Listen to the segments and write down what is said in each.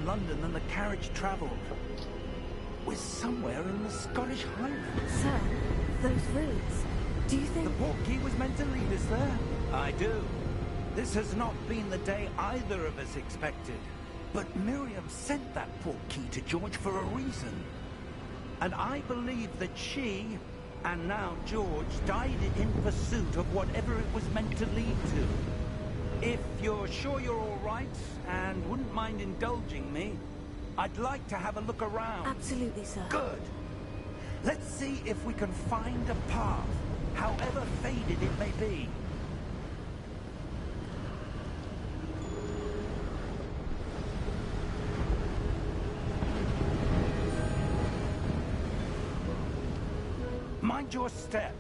London than the carriage travelled. We're somewhere in the Scottish Highlands. Sir, those roads, do you think... The portkey was meant to lead us there? I do. This has not been the day either of us expected. But Miriam sent that portkey to George for a reason. And I believe that she, and now George, died in pursuit of whatever it was meant to lead to. If you're sure you're all right, and wouldn't mind indulging me, I'd like to have a look around. Absolutely, sir. Good. Let's see if we can find a path, however faded it may be. Mind your step.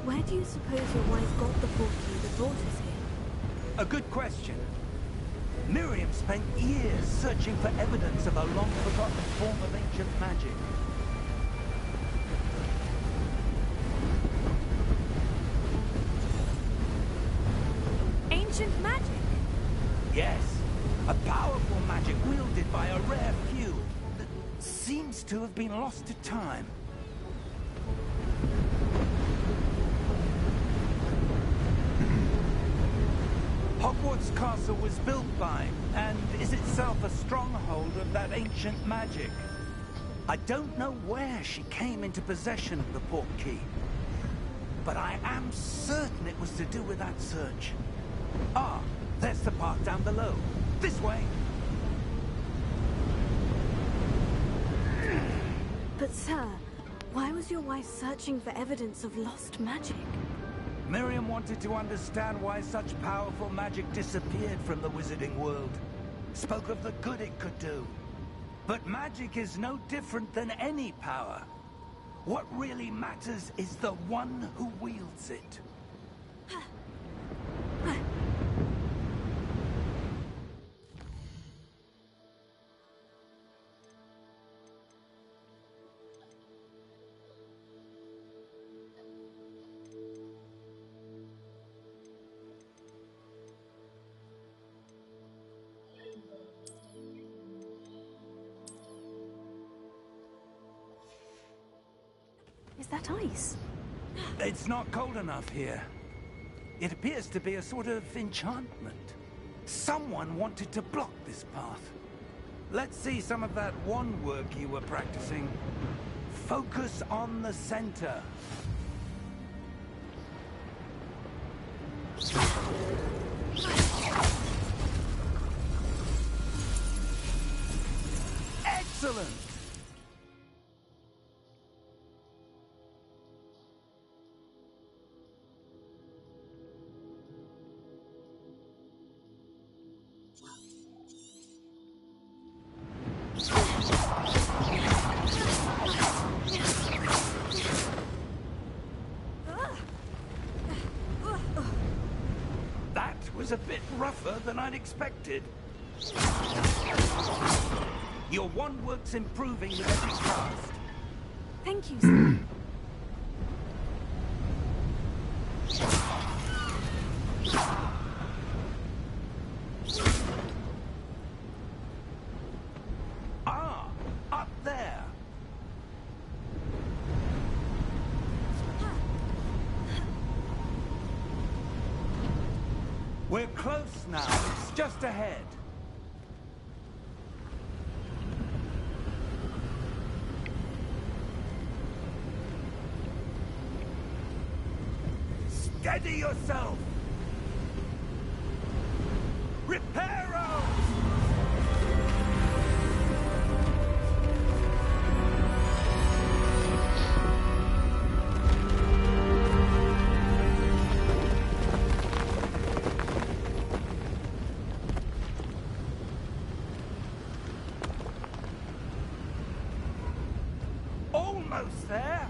Where do you suppose your wife got the portkey that brought us here? A good question. Miriam spent years searching for evidence of a long-forgotten form of ancient magic. Ancient magic? Yes, a powerful magic wielded by a rare few that seems to have been lost to time. Hogwarts Castle was built by, and is itself a stronghold of that ancient magic. I don't know where she came into possession of the portkey, but I am certain it was to do with that search. Ah, there's the path down below. This way. But sir, why was your wife searching for evidence of lost magic? Miriam wanted to understand why such powerful magic disappeared from the wizarding world. Spoke of the good it could do. But magic is no different than any power. What really matters is the one who wields it. Is that ice? It's not cold enough here. It appears to be a sort of enchantment. Someone wanted to block this path. Let's see some of that wand work you were practicing. Focus on the center. Excellent! That was a bit rougher than I'd expected. Your wand work's improving with every cast. Thank you, sir. Ah, up there. We're close now. It's just ahead. Steady yourself! Reparo! Almost there!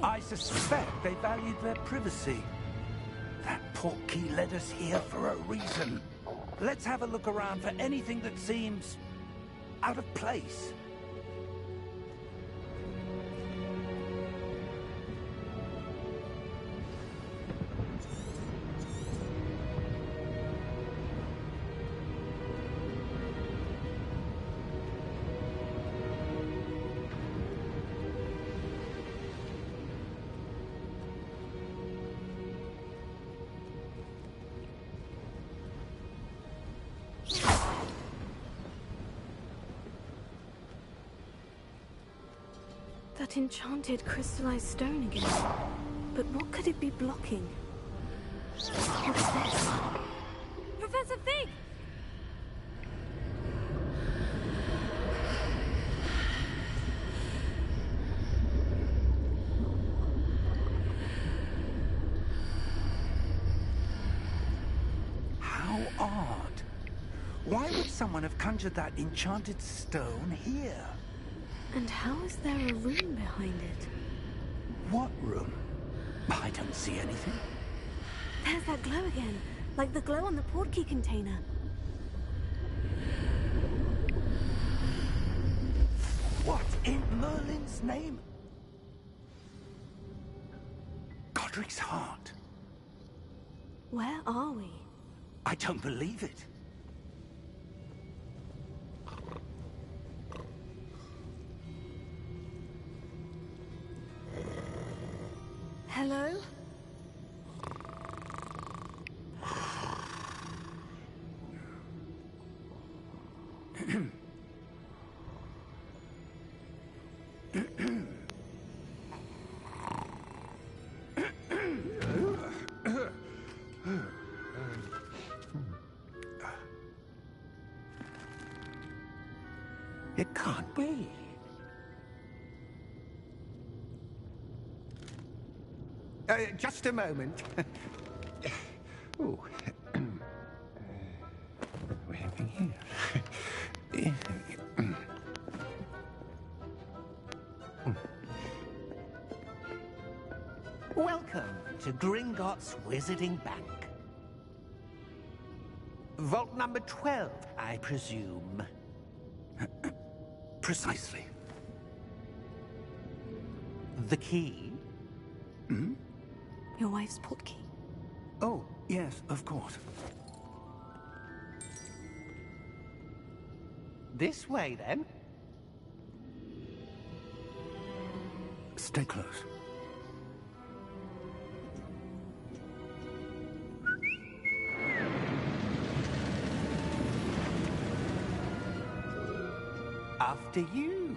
I suspect they valued their privacy. That portkey led us here for a reason. Let's have a look around for anything that seems out of place. That enchanted crystallized stone again. But what could it be blocking? What is this? Professor Fig! How odd. Why would someone have conjured that enchanted stone here? And how is there a room behind it? What room? I don't see anything. There's that glow again, like the glow on the portkey container. What in Merlin's name? Godric's heart. Where are we? I don't believe it. Hello? It can't be. Just a moment. Oh. Anything here? Welcome to Gringotts Wizarding Bank. Vault number 12, I presume. Precisely. The key? Hmm? Your wife's portkey. Oh, yes, of course. This way, then. Stay close. After you.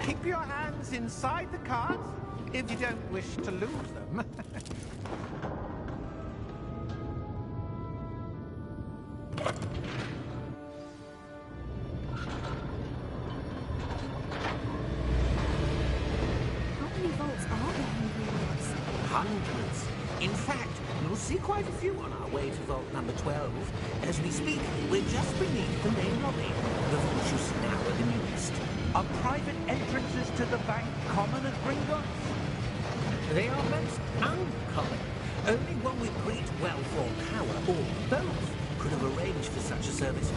Keep your hands inside the cart if you don't wish to lose them. How many vaults are there in Gringotts? Hundreds. In fact, you'll see quite a few on our way to vault number 12. As we speak, we're just beneath the main lobby. The vaults you see now are the newest. Are private entrances to the bank common at Gringotts? They are most uncommon. Only one with great wealth or power, or both, could have arranged for such a service.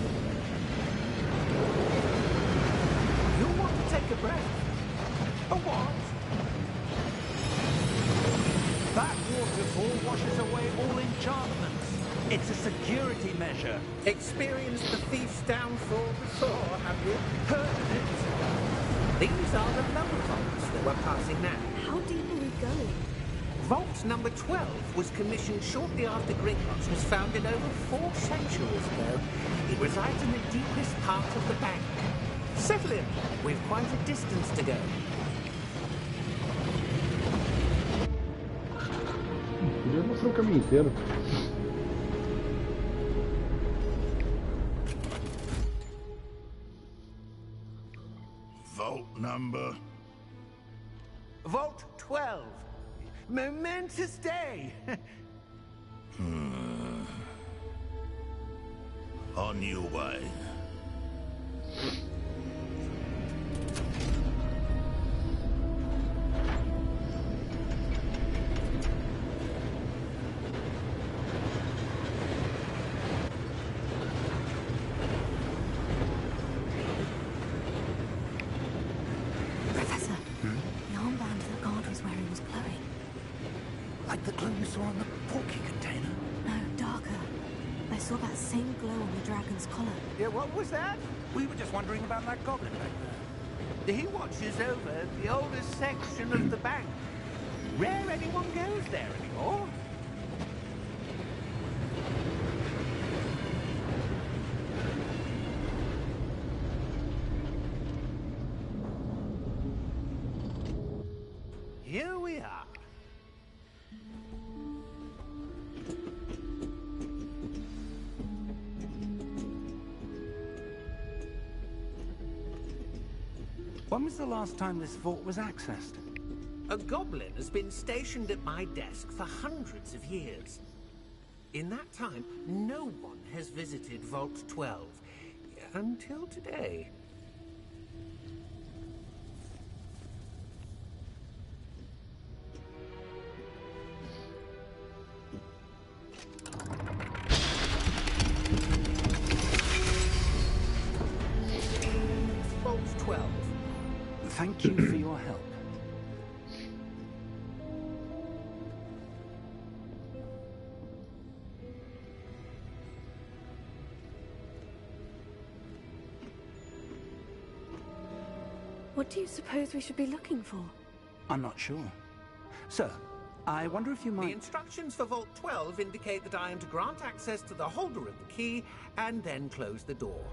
You'll want to take a breath. A what? That waterfall washes away all enchantments. It's a security measure. Experienced the thief's downfall before, have you? Heard of it? These are the lower vaults that we're passing now. How deep are we going? Vault number 12 was commissioned shortly after Gringotts was founded over 4 centuries ago. It resides in the deepest part of the bank. Settle in. We've quite a distance to go. Podia mostrar o caminho inteiro. Vault number? Vault 12. Momentous day. On your way. Professor, the armband that guard was wearing was glowing. Like the glow you saw on the porky container? No, darker. I saw that same glow on the dragon's collar. Yeah, what was that? We were just wondering about that goblin back there. He watches over the oldest section of the bank. Rare anyone goes there anymore. Here we are. When was the last time this vault was accessed? A goblin has been stationed at my desk for hundreds of years. In that time, no one has visited Vault 12 until today. Vault 12. Thank you for your help. What do you suppose we should be looking for? I'm not sure. Sir, I wonder if you The might... instructions for Vault 12 indicate that I am to grant access to the holder of the key and then close the door.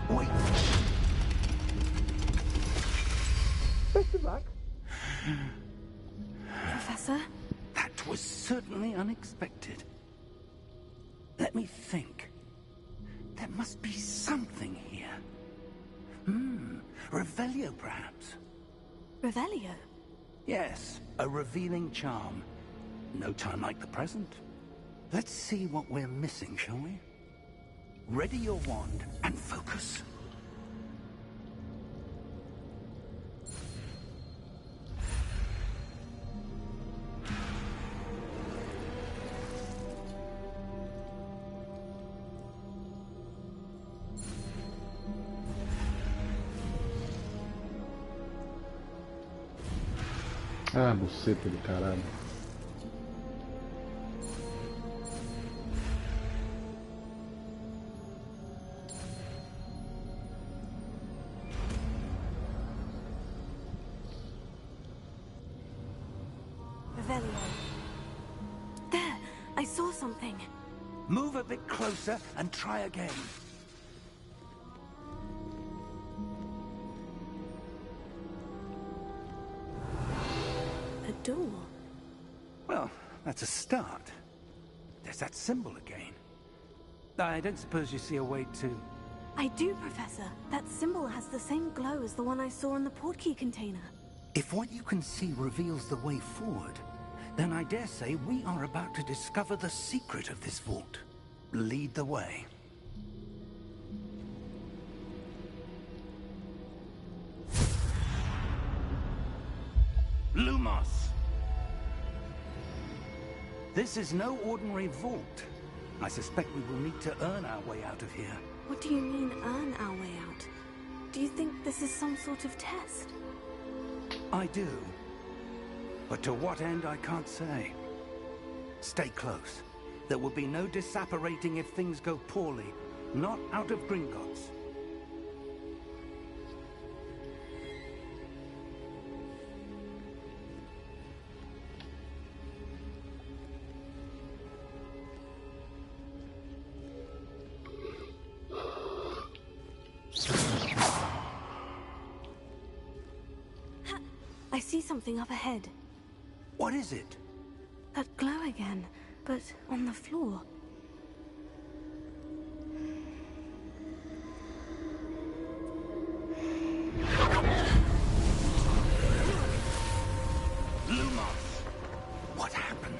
Wait. Best of luck. Professor? That was certainly unexpected. Let me think. There must be something here. Revelio, perhaps. Revelio? Yes, a revealing charm. No time like the present. Let's see what we're missing, shall we? Ready your wand and focus. Ah, buceta do caralho. Revelio. There! I saw something. Move a bit closer and try again. A door. Well, that's a start. There's that symbol again. I don't suppose you see a way to... I do, Professor. That symbol has the same glow as the one I saw in the portkey container. If what you can see reveals the way forward, then I dare say we are about to discover the secret of this vault. Lead the way. Lumos! This is no ordinary vault. I suspect we will need to earn our way out of here. What do you mean, earn our way out? Do you think this is some sort of test? I do. But to what end, I can't say. Stay close. There will be no disapparating if things go poorly. Not out of Gringotts. I see something up ahead. What is it? That glow again, but on the floor. Lumos! What happened?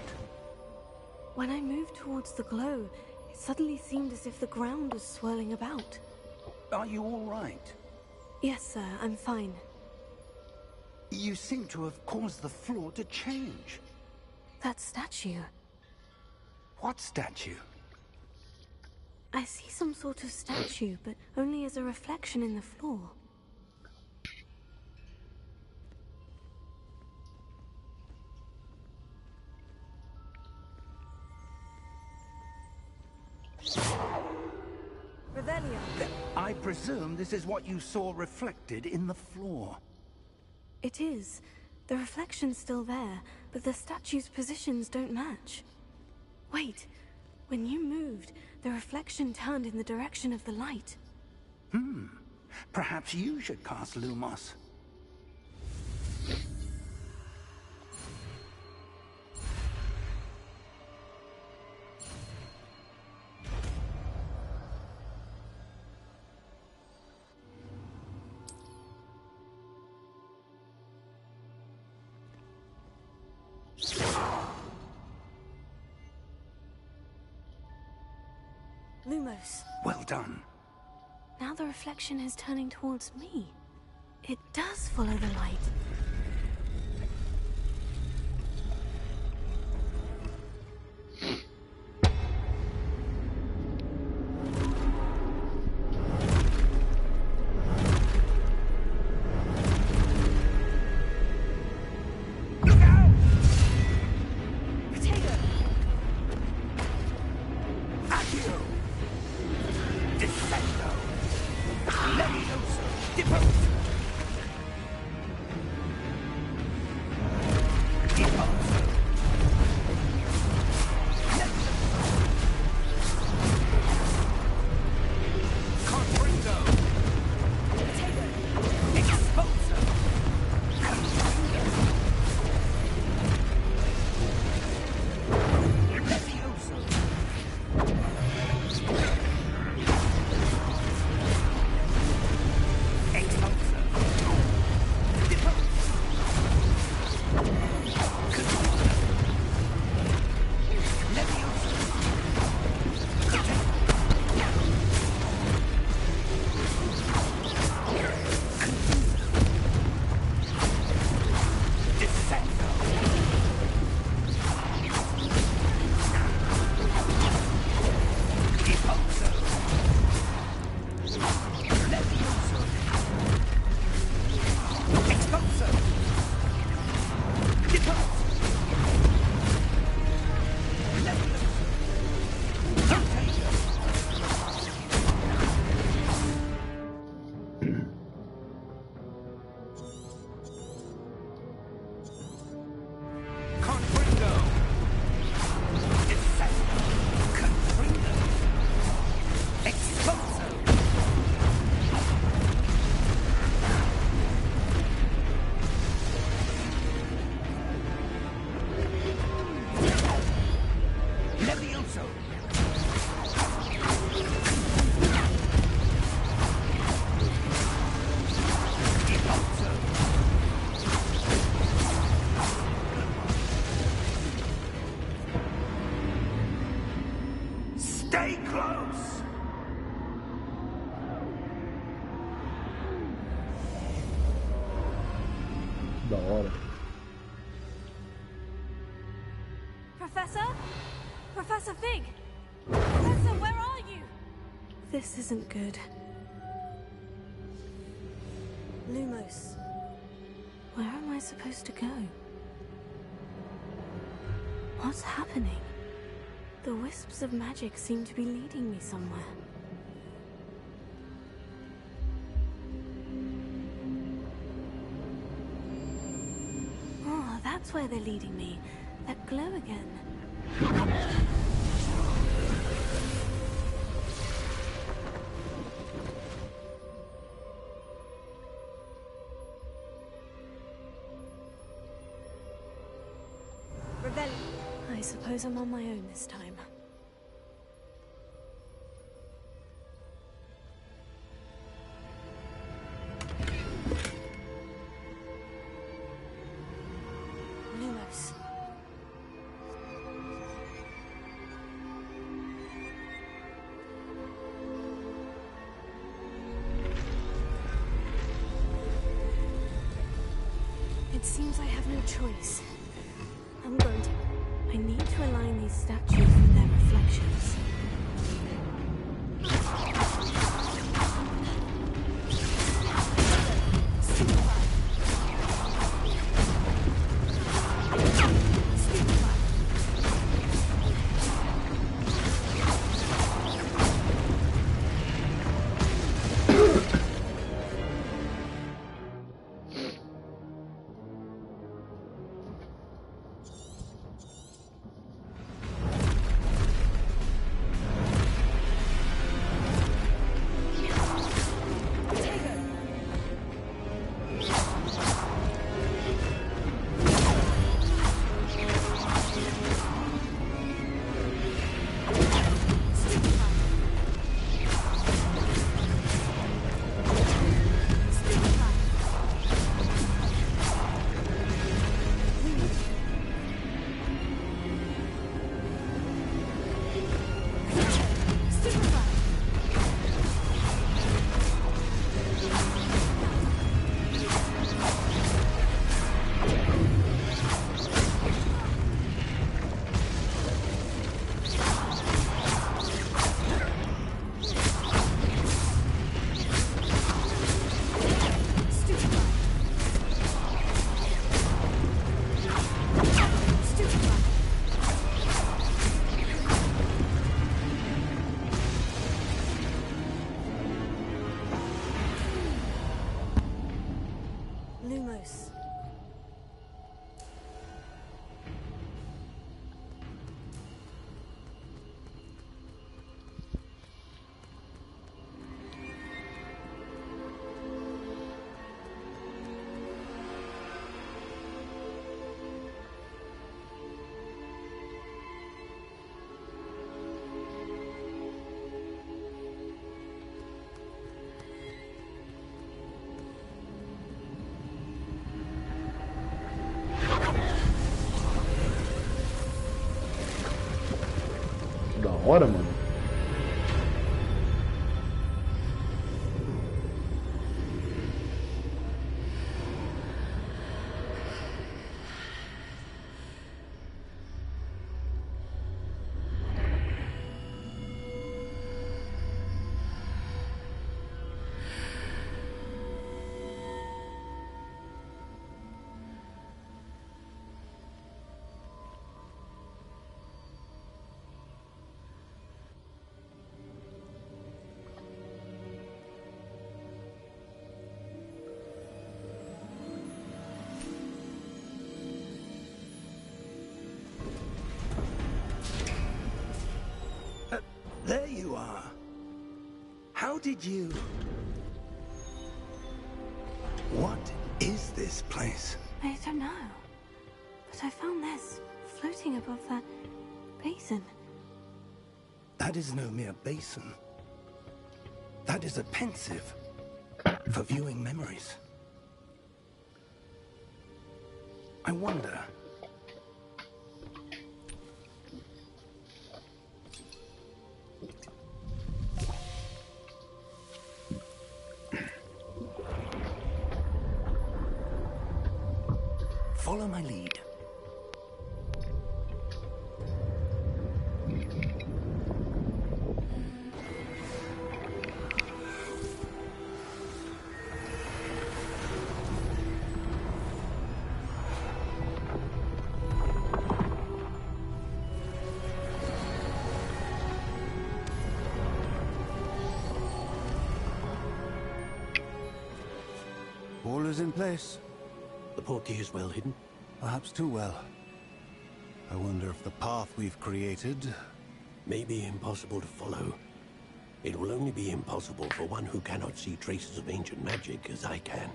When I moved towards the glow, it suddenly seemed as if the ground was swirling about. Are you all right? Yes, sir, I'm fine. You seem to have caused the floor to change. That statue. What statue? I see some sort of statue, but only as a reflection in the floor. Revelio. I presume this is what you saw reflected in the floor. It is. The reflection's still there, but the statue's positions don't match. Wait. When you moved, the reflection turned in the direction of the light. Perhaps you should cast Lumos. Lumos. Well done. Now the reflection is turning towards me. It does follow the light. Stay close! Da hora. Professor? Professor Fig! Professor, where are you? This isn't good. Lumos. Where am I supposed to go? What's happening? The wisps of magic seem to be leading me somewhere. Oh, that's where they're leading me. That glow again. I suppose I'm on my own this time. Lumos. seems I have no choice. I'm going to... I need to align these statues with their reflections. Da hora, mano. There you are. How did you... What is this place? I don't know. But I found this floating above that basin. That is no mere basin. That is a pensive for viewing memories. I wonder... Follow my lead. All is in place. The portkey is well hidden. Perhaps too well. I wonder if the path we've created... May be impossible to follow. It will only be impossible for one who cannot see traces of ancient magic as I can.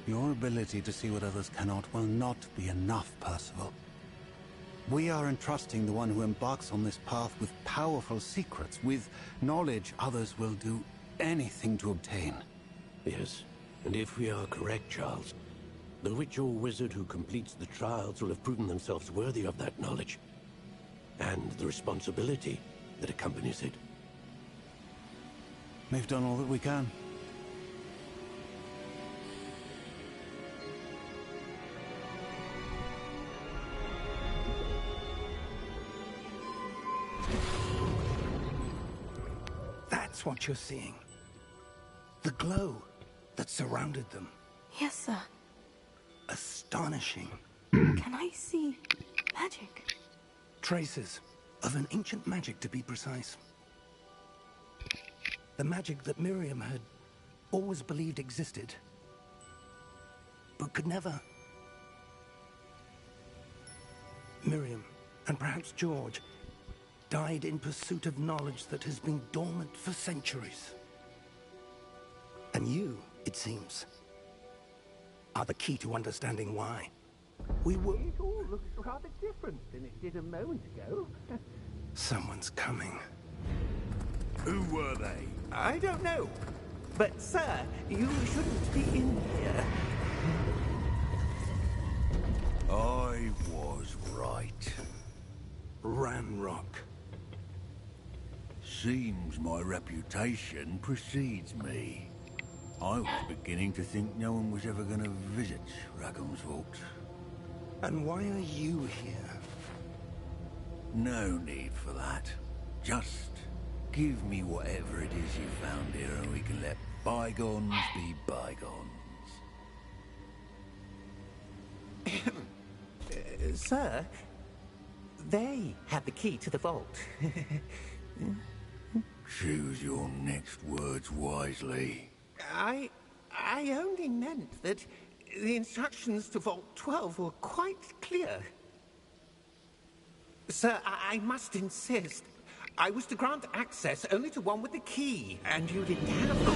Your ability to see what others cannot will not be enough, Percival. We are entrusting the one who embarks on this path with powerful secrets, with knowledge others will do anything to obtain. Yes, and if we are correct, Charles, the witch or wizard who completes the trials will have proven themselves worthy of that knowledge, and the responsibility that accompanies it. We've done all that we can. That's what you're seeing. The glow that surrounded them. Yes, sir. Astonishing. Can I see magic? Traces of an ancient magic, to be precise. The magic that Miriam had always believed existed, but could never. Miriam, and perhaps George, died in pursuit of knowledge that has been dormant for centuries. And you, it seems, are the key to understanding why. We were... It all looks rather different than it did a moment ago. Someone's coming. Who were they? I don't know. But, sir, you shouldn't be in here. I was right. Ranrock. Seems my reputation precedes me. I was beginning to think no one was ever going to visit Rackham's vault. And why are you here? No need for that. Just give me whatever it is you found here and we can let bygones be bygones. Sir, they had the key to the vault. Choose your next words wisely. I only meant that the instructions to Vault 12 were quite clear. Sir, I must insist. I was to grant access only to one with the key, and you didn't have them.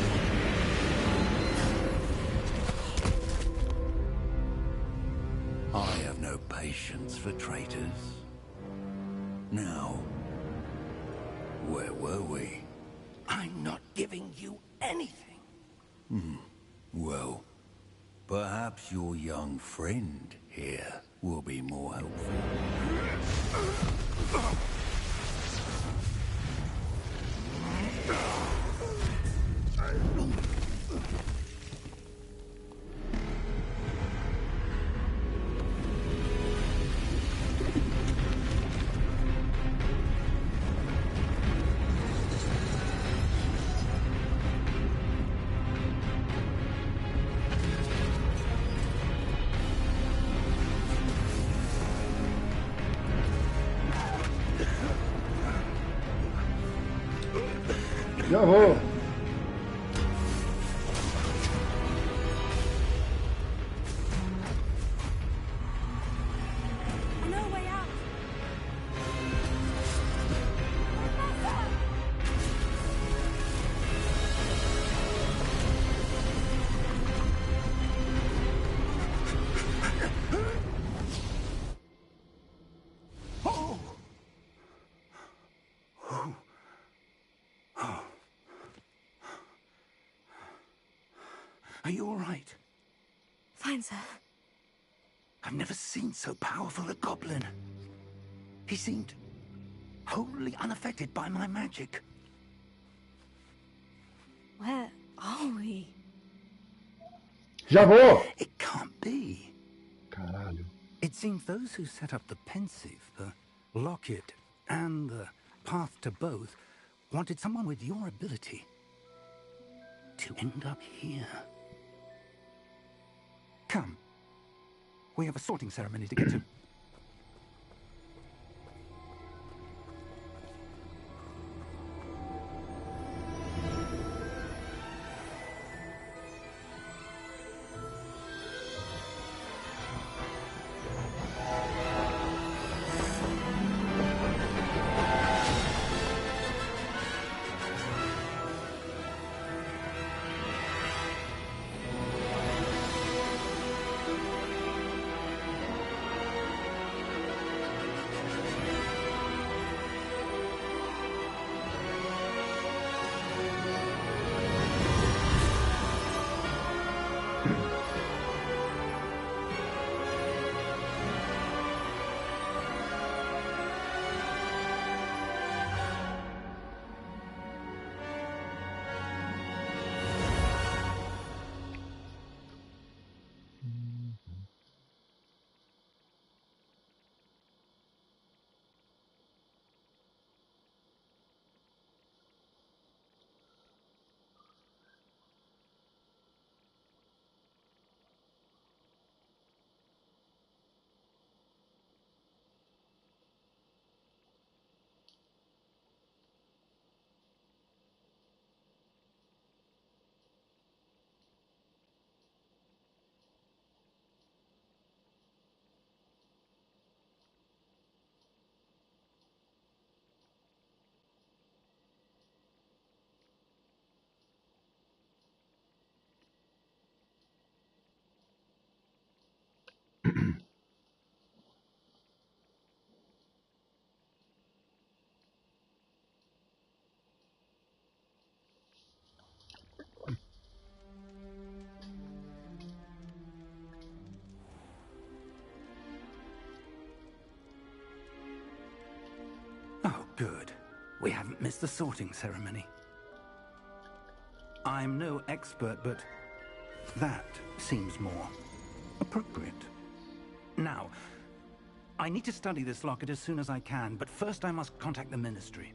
I have no patience for traitors. Now, where were we? I'm not giving you anything. Well, perhaps your young friend here will be more helpful. Já vou. No way out. Are you all right? Fine, sir. I've never seen so powerful a goblin. He seemed wholly unaffected by my magic. Where are we? Já vou. It can't be. Caralho. It seems those who set up the pensive, the locket, and the path to both wanted someone with your ability to end up here. Come. We have a sorting ceremony to get to. Good. We haven't missed the sorting ceremony. I'm no expert, but that seems more appropriate. Now, I need to study this locket as soon as I can, but first I must contact the Ministry.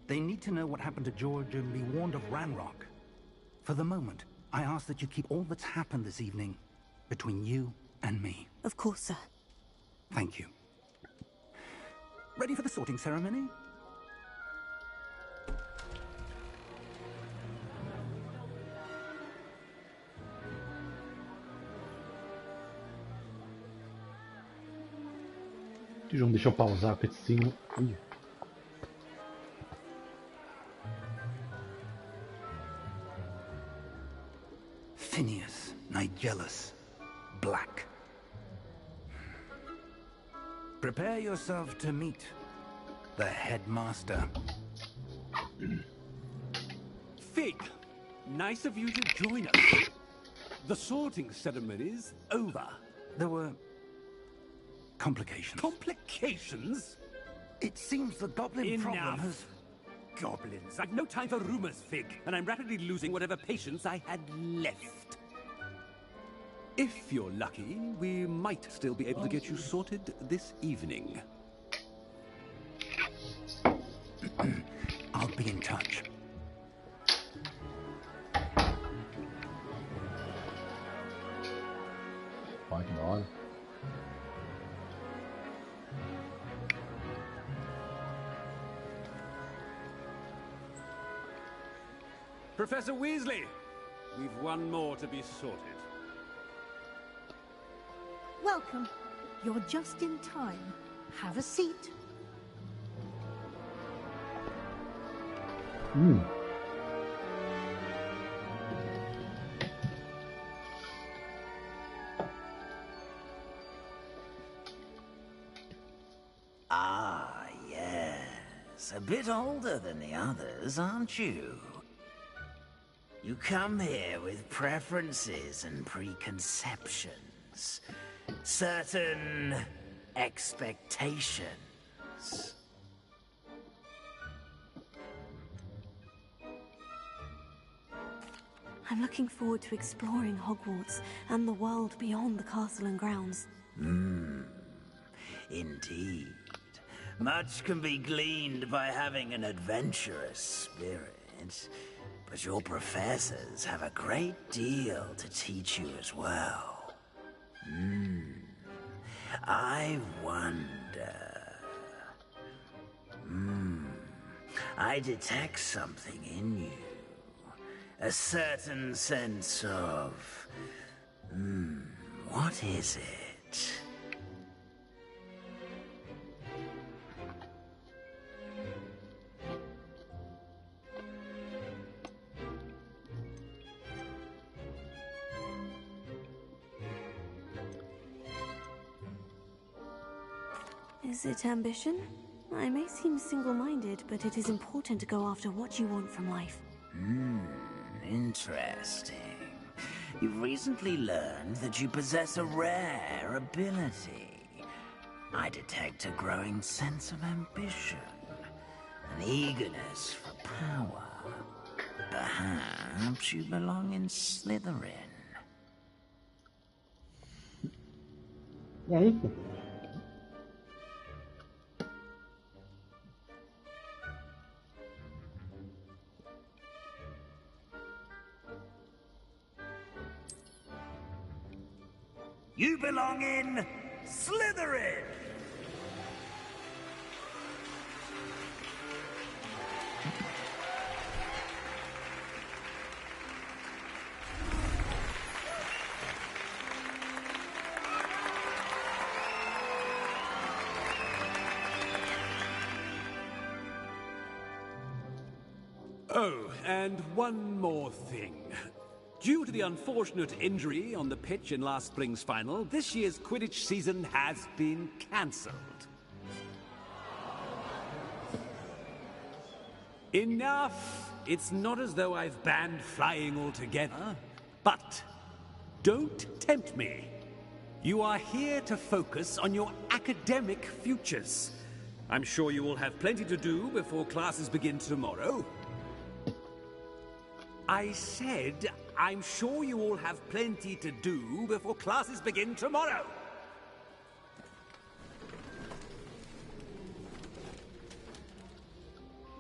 They need to know what happened to George and be warned of Ranrock. For the moment, I ask that you keep all that's happened this evening between you and me. Of course, sir. Thank you. Ready for the sorting ceremony? João, deixa eu pausar a cutscene. Ih. Phineas, Nigellus, Black. Prepare yourself to meet the headmaster. Fig, nice of you to join us. The sorting ceremony's over. There were complications. Complications? It seems the goblin problem has... Goblins. I've no time for rumors, Fig, and I'm rapidly losing whatever patience I had left. If you're lucky, we might still be able to get you sorted this evening. I'll be in touch. Fucking on. Professor Weasley, we've one more to be sorted. Welcome. You're just in time. Have a seat. Ah, yes. A bit older than the others, aren't you? You come here with preferences and preconceptions. Certain expectations. I'm looking forward to exploring Hogwarts and the world beyond the castle and grounds. Indeed. Much can be gleaned by having an adventurous spirit. But your professors have a great deal to teach you as well. I wonder... I detect something in you. A certain sense of... what is it? Is it ambition? I may seem single-minded, but it is important to go after what you want from life. Interesting. You've recently learned that you possess a rare ability. I detect a growing sense of ambition, an eagerness for power. Perhaps you belong in Slytherin. E aí, pô? You belong in Slytherin! Oh, and one more thing. Due to the unfortunate injury on the pitch in last spring's final, this year's Quidditch season has been cancelled. Enough! It's not as though I've banned flying altogether. But don't tempt me. You are here to focus on your academic futures. I'm sure you all have plenty to do before classes begin tomorrow. I said, I'm sure you all have plenty to do before classes begin tomorrow.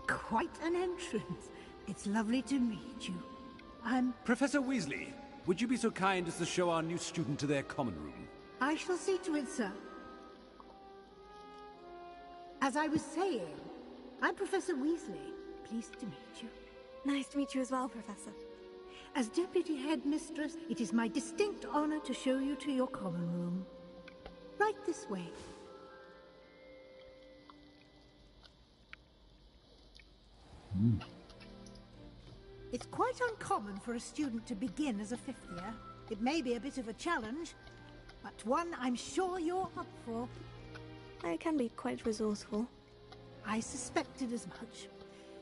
Quite an entrance. It's lovely to meet you. I'm... Professor Weasley, would you be so kind as to show our new student to their common room? I shall see to it, sir. As I was saying, I'm Professor Weasley. Pleased to meet you. Nice to meet you as well, Professor. As Deputy Headmistress, it is my distinct honor to show you to your common room. Right this way. It's quite uncommon for a student to begin as a fifth year. It may be a bit of a challenge, but one I'm sure you're up for. I can be quite resourceful. I suspected as much.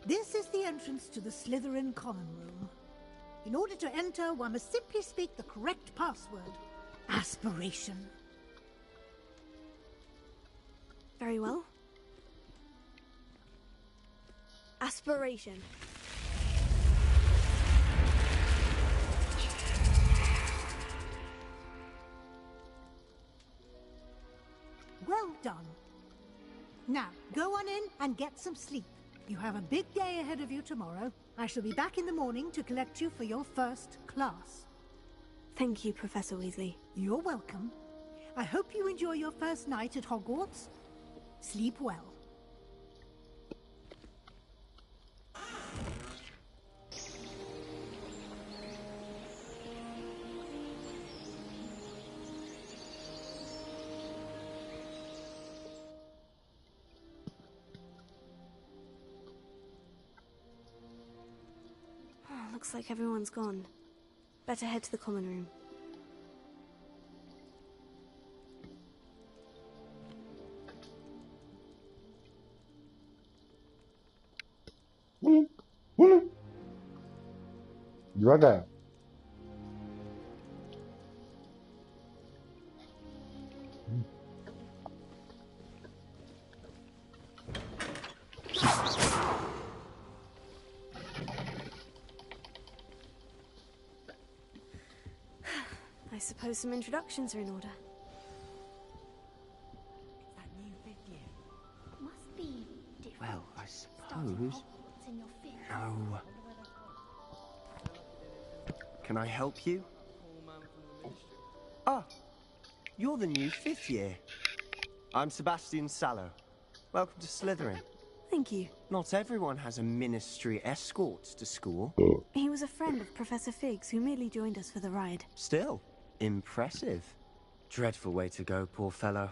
This is the entrance to the Slytherin common room. In order to enter, one must simply speak the correct password. Aspiration. Very well. Aspiration. Well done. Now, go on in and get some sleep. You have a big day ahead of you tomorrow. I shall be back in the morning to collect you for your first class. Thank you, Professor Weasley. You're welcome. I hope you enjoy your first night at Hogwarts. Sleep well. Looks like everyone's gone. Better head to the common room. Devagar. I suppose some introductions are in order. That new fifth year. Must be different. Well, I suppose. No. Can I help you? Ah, you're the new fifth year. I'm Sebastian Sallow. Welcome to Slytherin. Thank you. Not everyone has a ministry escort to school. He was a friend of Professor Fig's who merely joined us for the ride. Still, impressive. Dreadful way to go, poor fellow.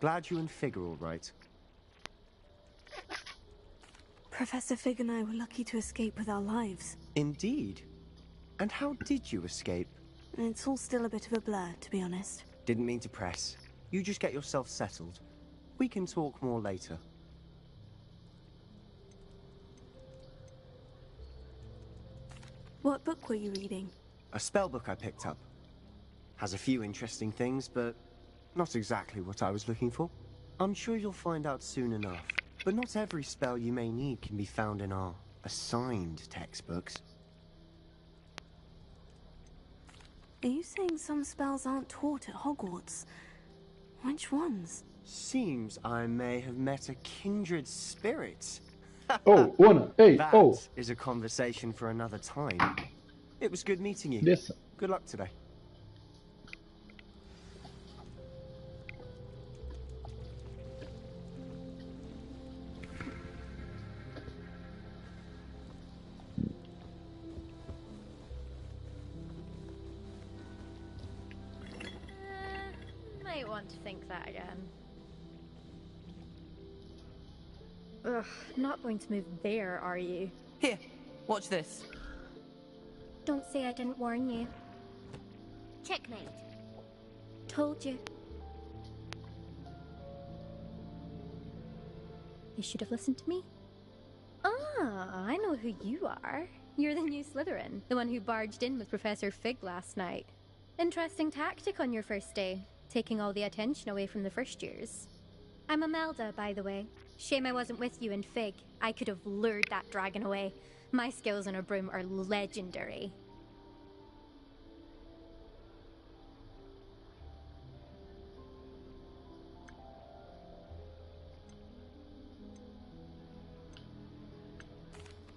Glad you and Fig are all right. Professor Fig and I were lucky to escape with our lives. Indeed. And how did you escape? It's all still a bit of a blur, to be honest. Didn't mean to press. You just get yourself settled. We can talk more later. What book were you reading? A spell book I picked up. Has a few interesting things, but not exactly what I was looking for. I'm sure you'll find out soon enough. But not every spell you may need can be found in our assigned textbooks. Are you saying some spells aren't taught at Hogwarts? Which ones? Seems I may have met a kindred spirit. Oh, Una, hey, That oh. is a conversation for another time. It was good meeting you. Yes. Good luck today. Might want to think that again. Ugh, not going to move there, are you? Here, watch this. Don't say I didn't warn you. Checkmate. Told you. You should have listened to me. Ah, I know who you are. You're the new Slytherin, the one who barged in with Professor Fig last night. Interesting tactic on your first day, taking all the attention away from the first years. I'm Imelda, by the way. Shame I wasn't with you in Fig. I could have lured that dragon away. My skills on a broom are legendary.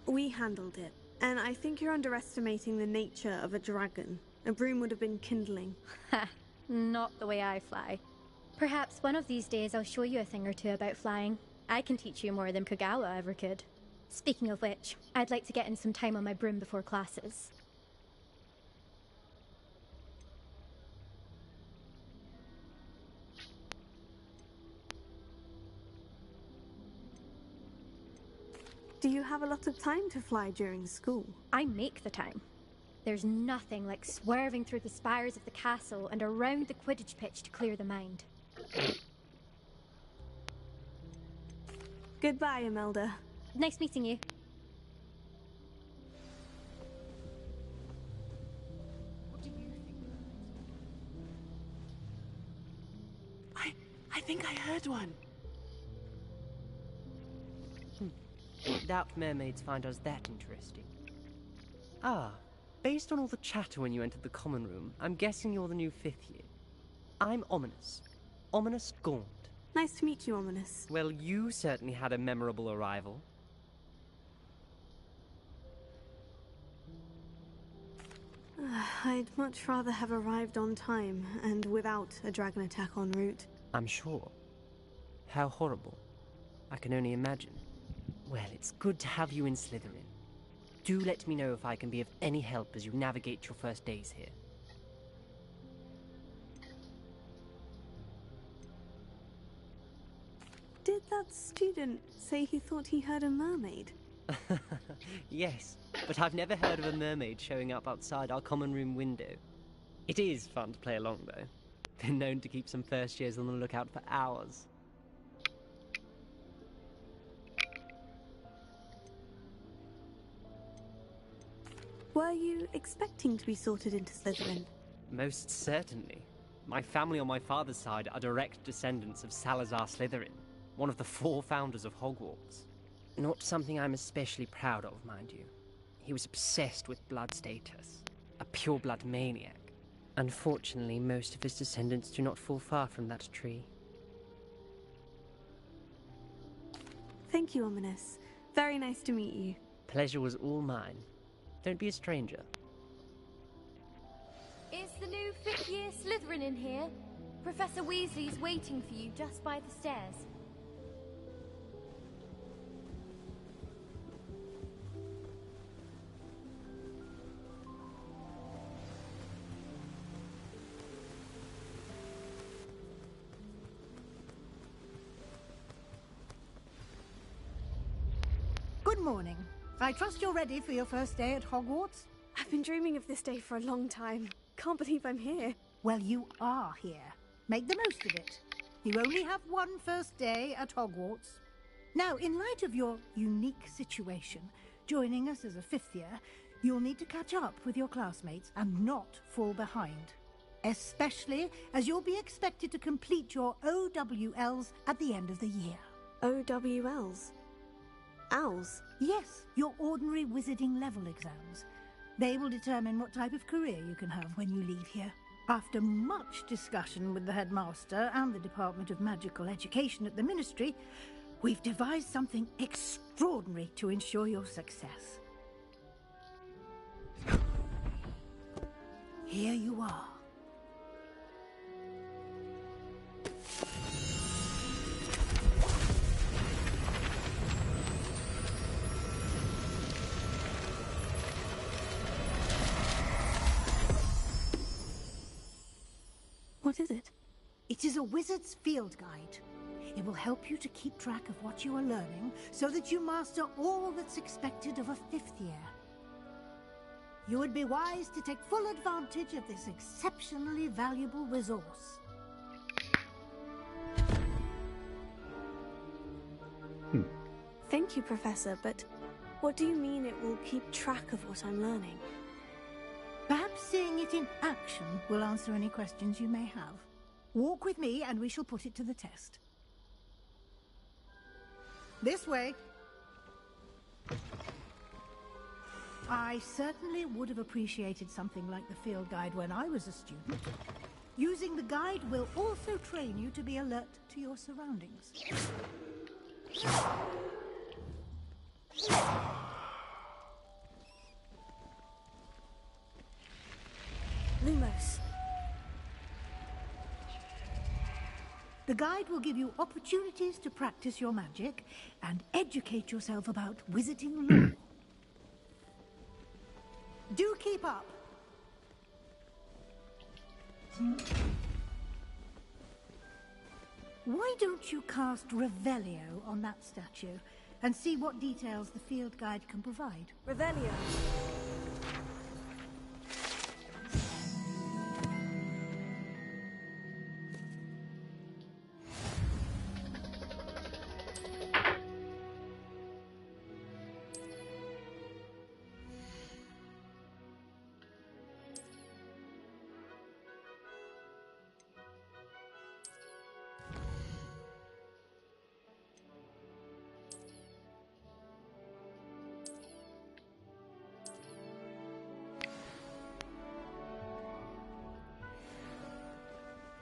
We handled it, and I think you're underestimating the nature of a dragon. A broom would have been kindling. Ha! Not the way I fly. Perhaps one of these days I'll show you a thing or two about flying. I can teach you more than Kagawa ever could. Speaking of which, I'd like to get in some time on my broom before classes. Do you have a lot of time to fly during school? I make the time. There's nothing like swerving through the spires of the castle and around the Quidditch pitch to clear the mind. Goodbye, Imelda. Nice meeting you. I think I heard one. Doubt mermaids find us that interesting. Ah, based on all the chatter when you entered the common room, I'm guessing you're the new 5th year. I'm Ominous. Ominous Gaunt. Nice to meet you, Ominous. Well, you certainly had a memorable arrival. I'd much rather have arrived on time and without a dragon attack en route. I'm sure. How horrible. I can only imagine. Well, it's good to have you in Slytherin. Do let me know if I can be of any help as you navigate your first days here. Did that student say he thought he heard a mermaid? Yes, but I've never heard of a mermaid showing up outside our common room window. It is fun to play along, though. Been known to keep some first years on the lookout for hours. Were you expecting to be sorted into Slytherin? Most certainly. My family on my father's side are direct descendants of Salazar Slytherin, one of the 4 founders of Hogwarts. Not something I'm especially proud of, mind you. He was obsessed with blood status, a pure-blood maniac. Unfortunately, most of his descendants do not fall far from that tree. Thank you, Ominous. Very nice to meet you. Pleasure was all mine. Don't be a stranger. Is the new 5th year Slytherin in here? Professor Weasley's waiting for you just by the stairs. Good morning. I trust you're ready for your first day at Hogwarts? I've been dreaming of this day for a long time. Can't believe I'm here. Well, you are here. Make the most of it. You only have one first day at Hogwarts. Now, in light of your unique situation, joining us as a 5th year, you'll need to catch up with your classmates and not fall behind. Especially as you'll be expected to complete your OWLs at the end of the year. OWLs? Owls? Yes, your ordinary wizarding level exams. They will determine what type of career you can have when you leave here. After much discussion with the headmaster and the Department of Magical Education at the Ministry, we've devised something extraordinary to ensure your success. Here you are. What is it? It is a wizard's field guide. It will help you to keep track of what you are learning so that you master all that's expected of a 5th year. You would be wise to take full advantage of this exceptionally valuable resource. Thank you, Professor, but what do you mean it will keep track of what I'm learning? Perhaps seeing it in action will answer any questions you may have. Walk with me and we shall put it to the test. This way. I certainly would have appreciated something like the field guide when I was a student. Using the guide will also train you to be alert to your surroundings. Lumos. The guide will give you opportunities to practice your magic and educate yourself about wizarding lore. Do keep up. Why don't you cast Revelio on that statue and see what details the field guide can provide? Revelio.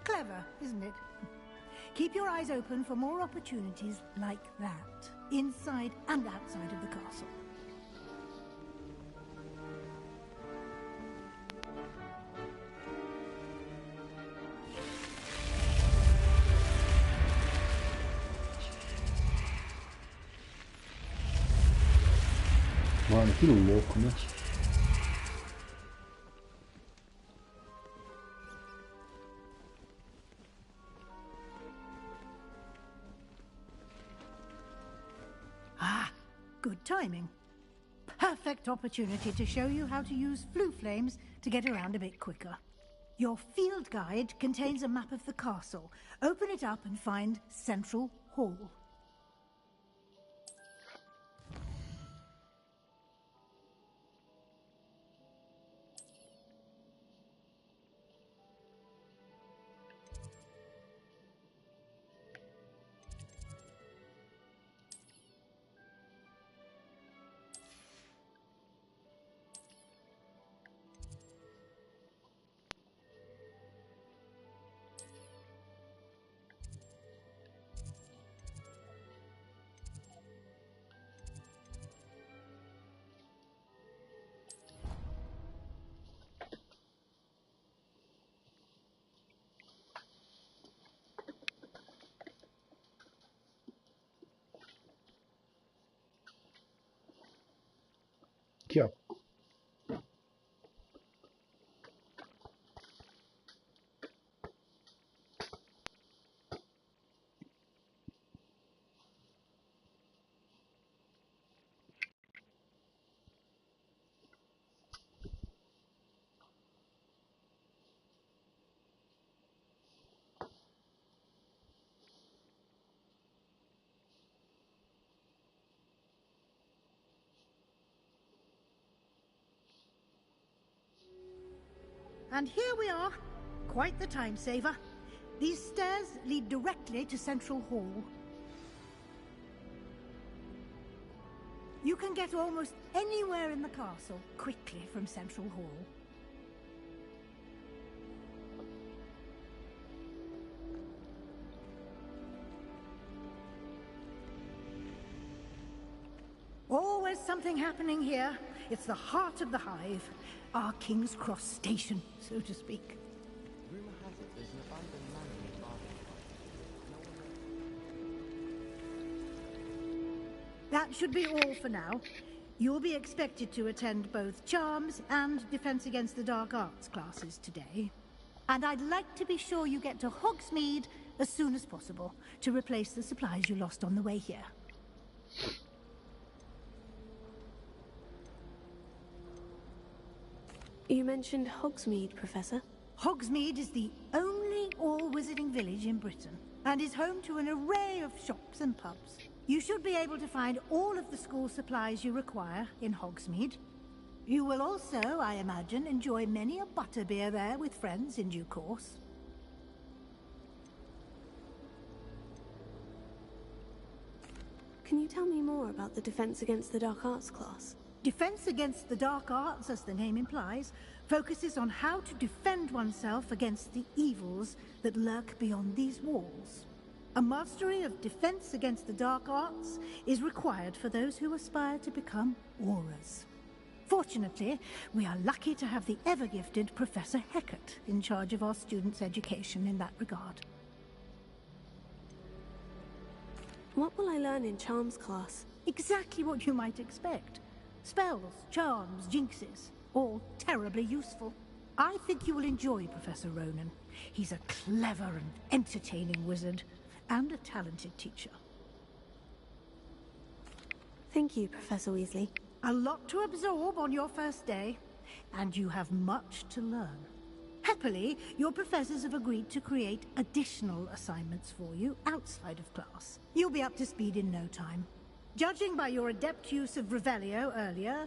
Clever, isn't it? Keep your eyes open for more opportunities like that, inside and outside of the castle. Mano, que louco, né? Ah, good timing. Perfect opportunity to show you how to use flue flames to get around a bit quicker. Your field guide contains a map of the castle. Open it up and find Central Hall. Aqui, ó. And here we are. Quite the time saver. These stairs lead directly to Central Hall. You can get almost anywhere in the castle quickly from Central Hall. Always something happening here. It's the heart of the hive. Our King's Cross station, so to speak. Rumor has it there's an abandoned manor nearby. That should be all for now. You'll be expected to attend both Charms and Defense Against the Dark Arts classes today. And I'd like to be sure you get to Hogsmeade as soon as possible to replace the supplies you lost on the way here. You mentioned Hogsmeade, Professor. Hogsmeade is the only all-wizarding village in Britain and is home to an array of shops and pubs. You should be able to find all of the school supplies you require in Hogsmeade. You will also, I imagine, enjoy many a butterbeer there with friends in due course. Can you tell me more about the Defense Against the Dark Arts class? Defense Against the Dark Arts, as the name implies, focuses on how to defend oneself against the evils that lurk beyond these walls. A mastery of Defense Against the Dark Arts is required for those who aspire to become Aurors. Fortunately, we are lucky to have the ever-gifted Professor Heckert in charge of our students' education in that regard. What will I learn in Charms class? Exactly what you might expect. Spells, charms, jinxes, all terribly useful. I think you will enjoy Professor Ronan. He's a clever and entertaining wizard, and a talented teacher. Thank you, Professor Weasley. A lot to absorb on your first day, and you have much to learn. Happily, your professors have agreed to create additional assignments for you outside of class. You'll be up to speed in no time. Judging by your adept use of Revelio earlier,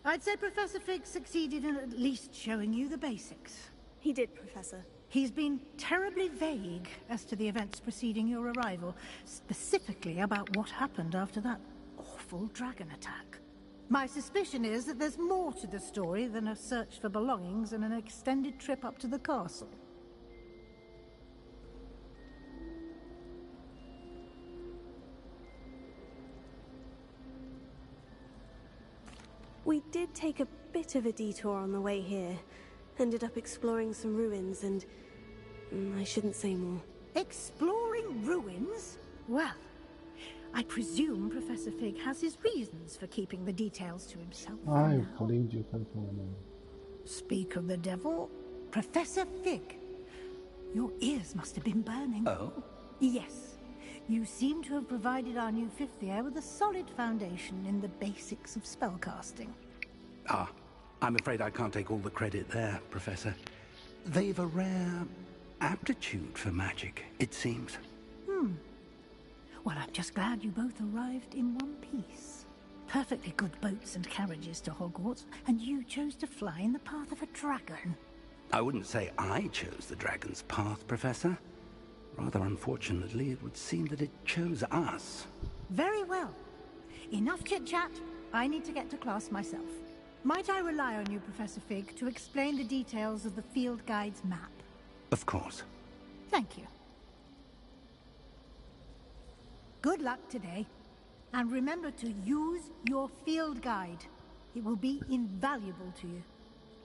I'd say Professor Fig succeeded in at least showing you the basics. He did, Professor. He's been terribly vague as to the events preceding your arrival, specifically about what happened after that awful dragon attack. My suspicion is that there's more to the story than a search for belongings and an extended trip up to the castle. We did take a bit of a detour on the way here. Ended up exploring some ruins and... I shouldn't say more. Exploring ruins? Well, I presume Professor Fig has his reasons for keeping the details to himself. Ai, eu falei de falando. Speak of the devil, Professor Fig. Your ears must have been burning. Oh? Yes. You seem to have provided our new fifth year with a solid foundation in the basics of spellcasting. Ah, I'm afraid I can't take all the credit there, Professor. They've a rare aptitude for magic, it seems. Well, I'm just glad you both arrived in one piece. Perfectly good boats and carriages to Hogwarts, and you chose to fly in the path of a dragon. I wouldn't say I chose the dragon's path, Professor. Rather unfortunately, it would seem that it chose us. Very well. Enough chit-chat. I need to get to class myself. Might I rely on you, Professor Fig, to explain the details of the field guide's map? Of course. Thank you. Good luck today. And remember to use your field guide. It will be invaluable to you.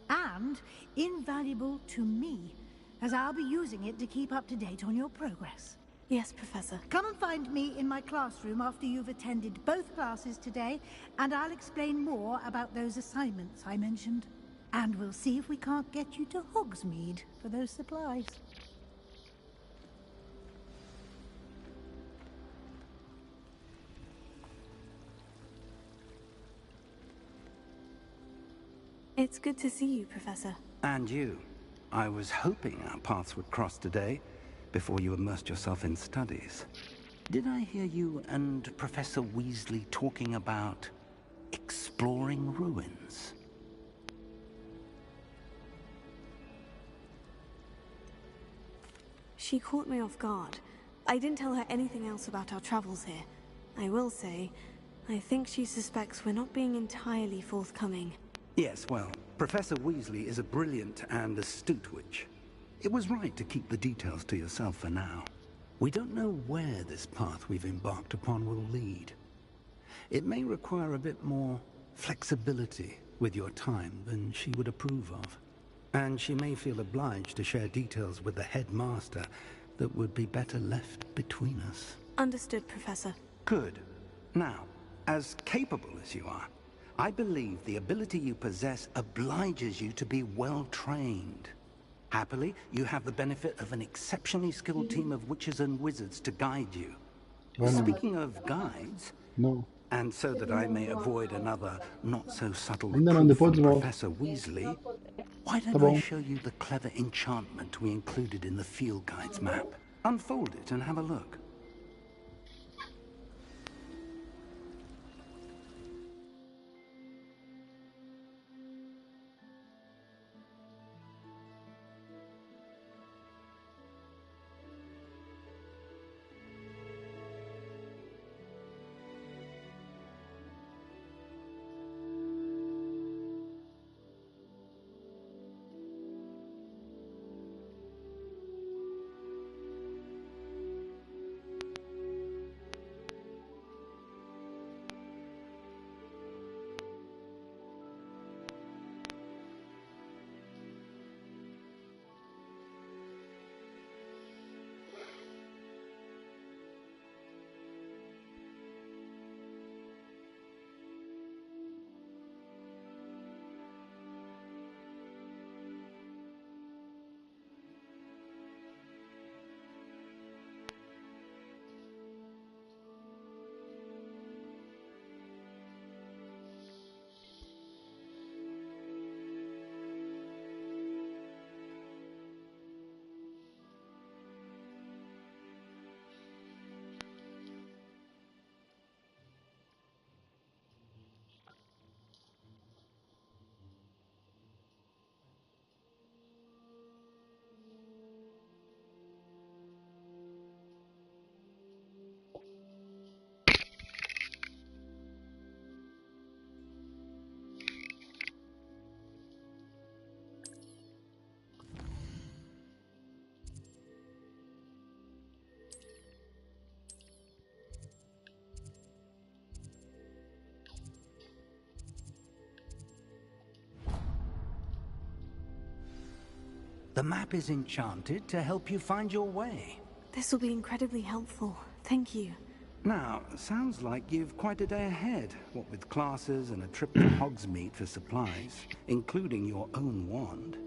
And invaluable to me, as I'll be using it to keep up to date on your progress. Yes, Professor. Come and find me in my classroom after you've attended both classes today, and I'll explain more about those assignments I mentioned. And we'll see if we can't get you to Hogsmeade for those supplies. It's good to see you, Professor. And you. I was hoping our paths would cross today, before you immersed yourself in studies. Did I hear you and Professor Weasley talking about exploring ruins? She caught me off guard. I didn't tell her anything else about our travels here. I will say, I think she suspects we're not being entirely forthcoming. Yes, well, Professor Weasley is a brilliant and astute witch. It was right to keep the details to yourself for now. We don't know where this path we've embarked upon will lead. It may require a bit more flexibility with your time than she would approve of. And she may feel obliged to share details with the headmaster that would be better left between us. Understood, Professor. Good. Now, as capable as you are, I believe the ability you possess obliges you to be well trained. Happily, you have the benefit of an exceptionally skilled team of witches and wizards to guide you. Speaking of guides, and so that I may avoid another not-so-subtle proof from Professor Weasley, why don't I show you the clever enchantment we included in the field guide's map? Unfold it and have a look. The map is enchanted to help you find your way. This will be incredibly helpful. Thank you. Now, sounds like you've quite a day ahead, what with classes and a trip to Hogsmeade for supplies, including your own wand.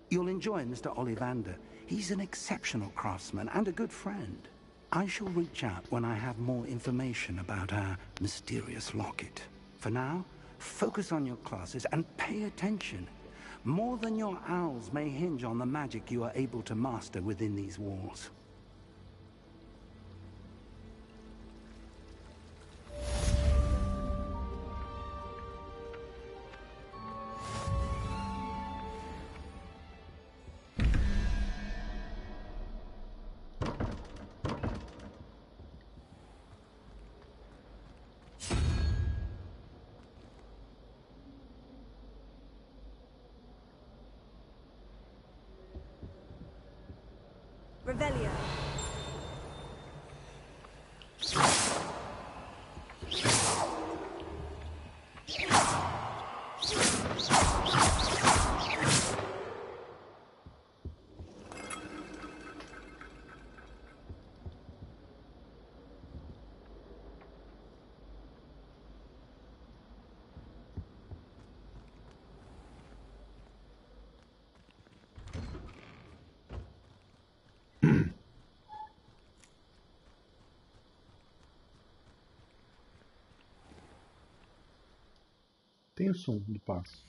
You'll enjoy Mr. Ollivander. He's an exceptional craftsman and a good friend. I shall reach out when I have more information about our mysterious locket. For now, focus on your classes and pay attention. More than your owls may hinge on the magic you are able to master within these walls. Revelio. Tem o som do passo.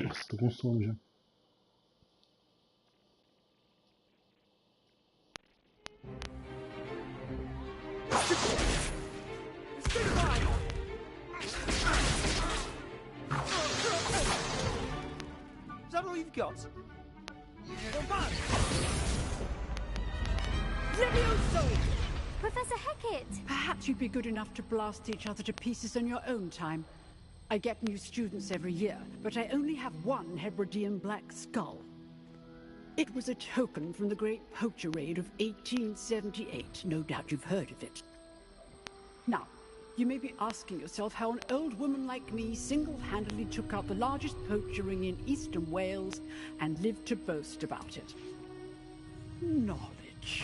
Nossa, tô com sono já. Is that all you've got? Levioso! Professor Hecat! Perhaps you'd be good enough to blast each other to pieces on your own time. I get new students every year, but I only have one Hebridean black skull. It was a token from the Great Poacher Raid of 1878. No doubt you've heard of it. Now, you may be asking yourself how an old woman like me single-handedly took out the largest poacher ring in eastern Wales and lived to boast about it. Knowledge.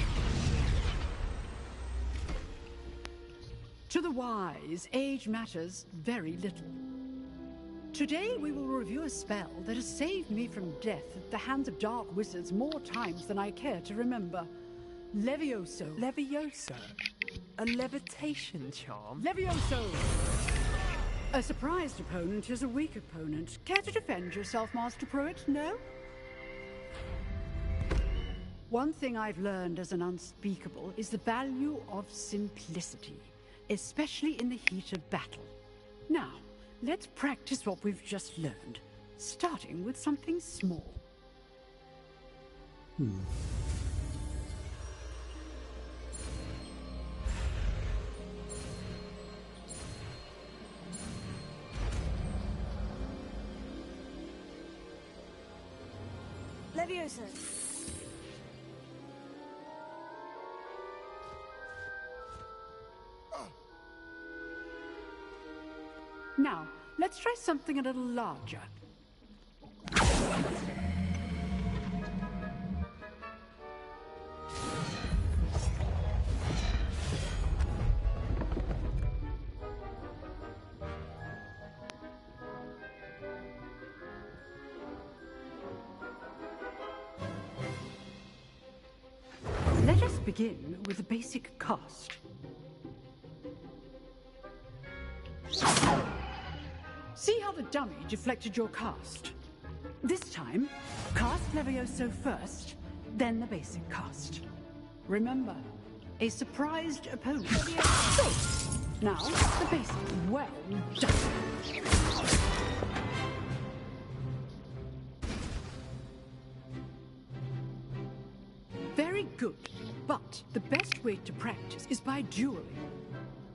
To the wise, age matters very little. Today we will review a spell that has saved me from death at the hands of dark wizards more times than I care to remember. Levioso. Levioso? A levitation charm? Levioso! A surprised opponent is a weak opponent. Care to defend yourself, Master Pruitt? No? One thing I've learned as an unspeakable is the value of simplicity, especially in the heat of battle. Now, let's practice what we've just learned, starting with something small. Leviosa! Now, let's try something a little larger. Let us begin with a basic cast. See how the dummy deflected your cast? This time, cast Levioso first, then the basic cast. Remember, a surprised opponent. So, now, the basic. Well done. Very good, but the best way to practice is by dueling.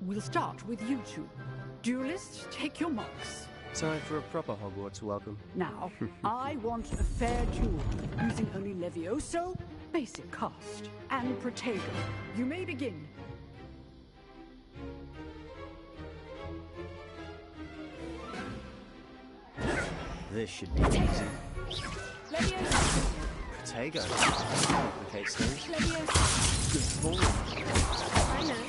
We'll start with you two. Duelists, take your marks. Time for a proper Hogwarts welcome. Now, I want a fair duel, using only Levioso, basic cast, and Protego. You may begin. This should be easy. Leviosa! Protego. Complicates things. Leviosa! Good form. I know.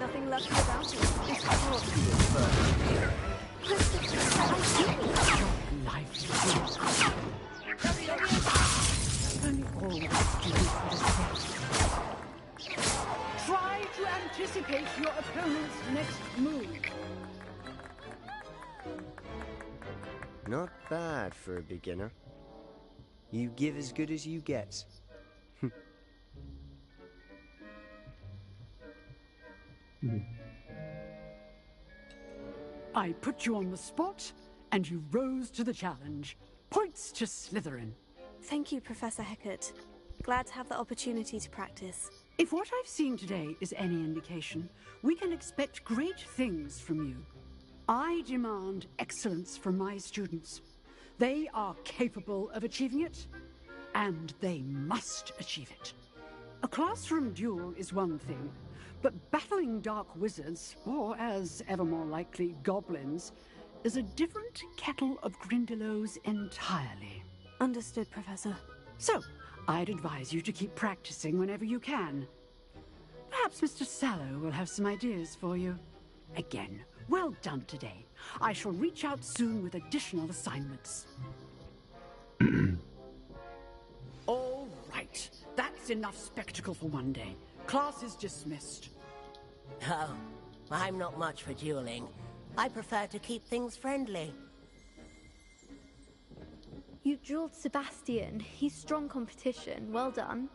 Nothing lucky about it. It's hard. Only always try to anticipate your opponent's next move. Not bad for a beginner. You give as good as you get. I put you on the spot, and you rose to the challenge. Points to Slytherin. Thank you, Professor Hecat. Glad to have the opportunity to practice. If what I've seen today is any indication, we can expect great things from you. I demand excellence from my students. They are capable of achieving it, and they must achieve it. A classroom duel is one thing, but battling dark wizards, or as ever more likely, goblins, is a different kettle of Grindylows entirely. Understood, Professor. So, I'd advise you to keep practicing whenever you can. Perhaps Mr. Sallow will have some ideas for you. Again, well done today. I shall reach out soon with additional assignments. All right. That's enough spectacle for one day. Class is dismissed. Oh, I'm not much for dueling. I prefer to keep things friendly. You dueled Sebastian. He's strong competition. Well done.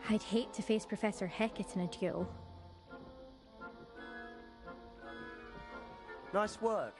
I'd hate to face Professor Hecat in a duel. Nice work.